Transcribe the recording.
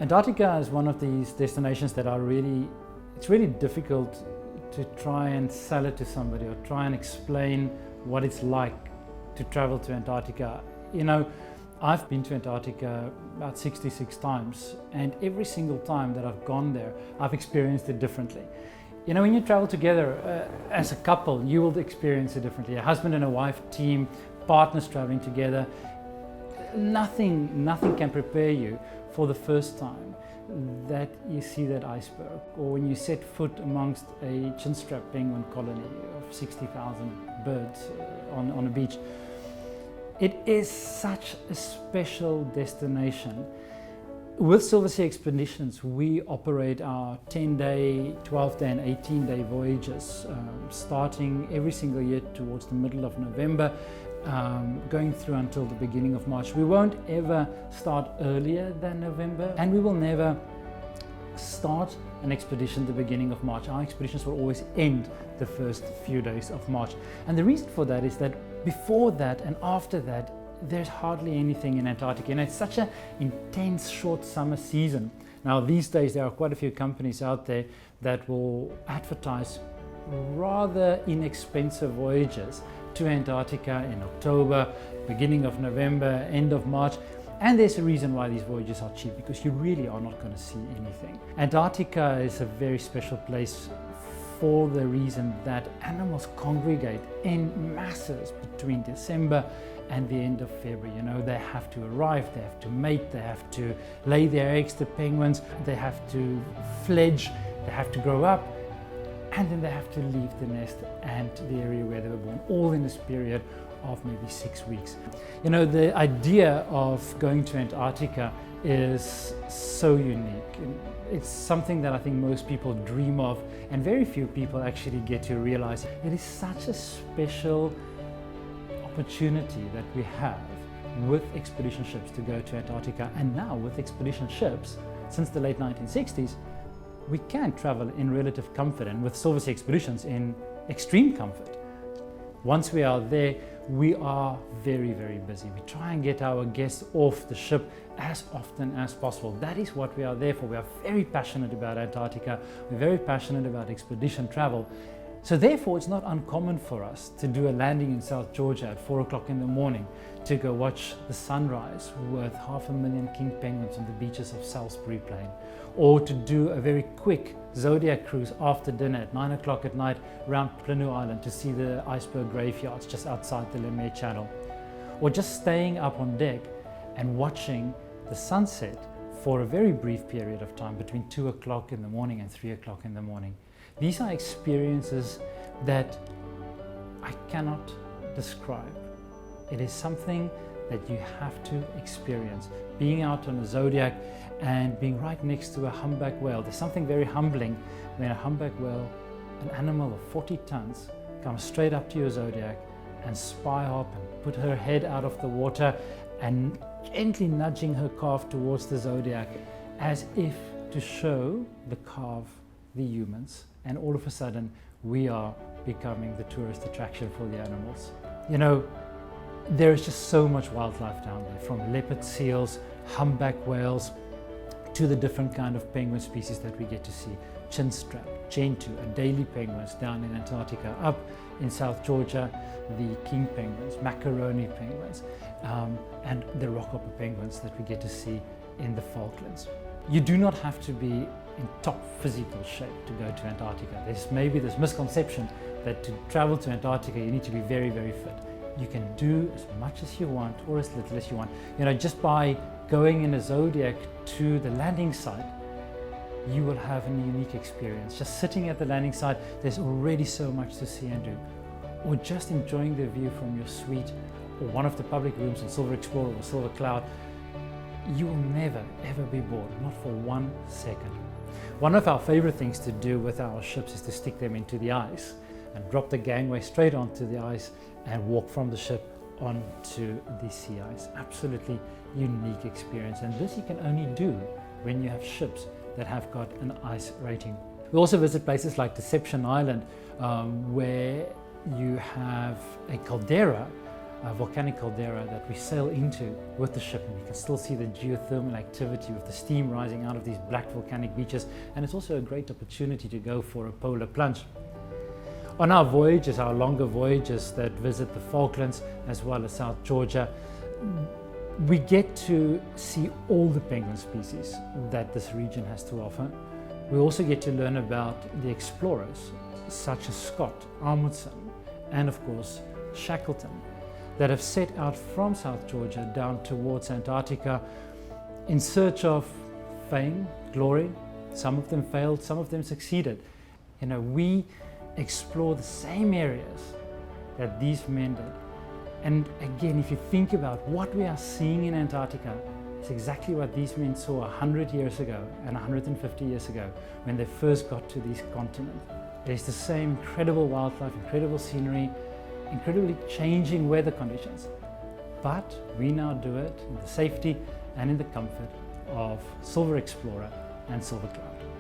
Antarctica is one of these destinations that it's really difficult to try and sell it to somebody or try and explain what it's like to travel to Antarctica. You know, I've been to Antarctica about 66 times, and every single time that I've gone there, I've experienced it differently. You know, when you travel together as a couple, you will experience it differently. A husband and a wife team, partners traveling together, nothing can prepare you for the first time that you see that iceberg, or when you set foot amongst a chinstrap penguin colony of 60,000 birds on a beach. It is such a special destination. With Silversea Expeditions, we operate our 10-day, 12-day and 18-day voyages, starting every single year towards the middle of November, going through until the beginning of March. We won't ever start earlier than November, and we will never start an expedition at the beginning of March. Our expeditions will always end the first few days of March. And the reason for that is that before that and after that, there's hardly anything in Antarctica. And it's such an intense short summer season. Now these days there are quite a few companies out there that will advertise rather inexpensive voyages to Antarctica in October, beginning of November, end of March. And there's a reason why these voyages are cheap, because you really are not going to see anything. Antarctica is a very special place for the reason that animals congregate in masses between December and the end of February. You know, they have to arrive, they have to mate, they have to lay their eggs, the penguins, they have to fledge, they have to grow up, and then they have to leave the nest and the area where they were born, all in this period of maybe 6 weeks. You know, the idea of going to Antarctica is so unique. It's something that I think most people dream of, and very few people actually get to realize. It is such a special opportunity that we have with expedition ships to go to Antarctica, and now with expedition ships since the late 1960s, we can travel in relative comfort, and with Silversea Expeditions in extreme comfort. Once we are there, we are very, very busy. We try and get our guests off the ship as often as possible. That is what we are there for. We are very passionate about Antarctica. We're very passionate about expedition travel. So therefore, it's not uncommon for us to do a landing in South Georgia at 4 o'clock in the morning to go watch the sunrise with 500,000 king penguins on the beaches of Salisbury Plain, or to do a very quick Zodiac cruise after dinner at 9 o'clock at night around Planu Island to see the iceberg graveyards just outside the Lemaire Channel, or just staying up on deck and watching the sunset for a very brief period of time between 2 o'clock in the morning and 3 o'clock in the morning. These are experiences that I cannot describe. It is something that you have to experience. Being out on a Zodiac and being right next to a humpback whale. There's something very humbling when a humpback whale, an animal of 40 tons, comes straight up to your Zodiac and spy hop and put her head out of the water and gently nudging her calf towards the Zodiac as if to show the calf the humans. And all of a sudden we are becoming the tourist attraction for the animals. You know, there is just so much wildlife down there, from leopard seals, humpback whales, to the different kind of penguin species that we get to see. Chinstrap, gentoo, Adelie penguins down in Antarctica. Up in South Georgia, the king penguins, macaroni penguins, and the rockhopper penguins that we get to see in the Falklands. You do not have to be in top physical shape to go to Antarctica. There's maybe this misconception that to travel to Antarctica you need to be very, very fit. You can do as much as you want or as little as you want. You know, just by going in a Zodiac to the landing site, you will have a unique experience. Just sitting at the landing site, there's already so much to see and do. Or just enjoying the view from your suite or one of the public rooms in Silver Explorer or Silver Cloud, you will never ever be bored, not for 1 second. One of our favorite things to do with our ships is to stick them into the ice and drop the gangway straight onto the ice and walk from the ship onto the sea ice. Absolutely unique experience, and this you can only do when you have ships that have got an ice rating. We also visit places like Deception Island, where you have a caldera volcanic caldera that we sail into with the ship, and you can still see the geothermal activity with the steam rising out of these black volcanic beaches, and it's also a great opportunity to go for a polar plunge. On our voyages, our longer voyages that visit the Falklands as well as South Georgia, we get to see all the penguin species that this region has to offer. We also get to learn about the explorers such as Scott, Amundsen, and of course Shackleton, that have set out from South Georgia down towards Antarctica in search of fame, glory. Some of them failed, some of them succeeded. You know, we explore the same areas that these men did. And again, if you think about what we are seeing in Antarctica, it's exactly what these men saw 100 years ago and 150 years ago when they first got to these continents. There's the same incredible wildlife, incredible scenery, incredibly changing weather conditions. But we now do it in the safety and in the comfort of Silver Explorer and Silver Cloud.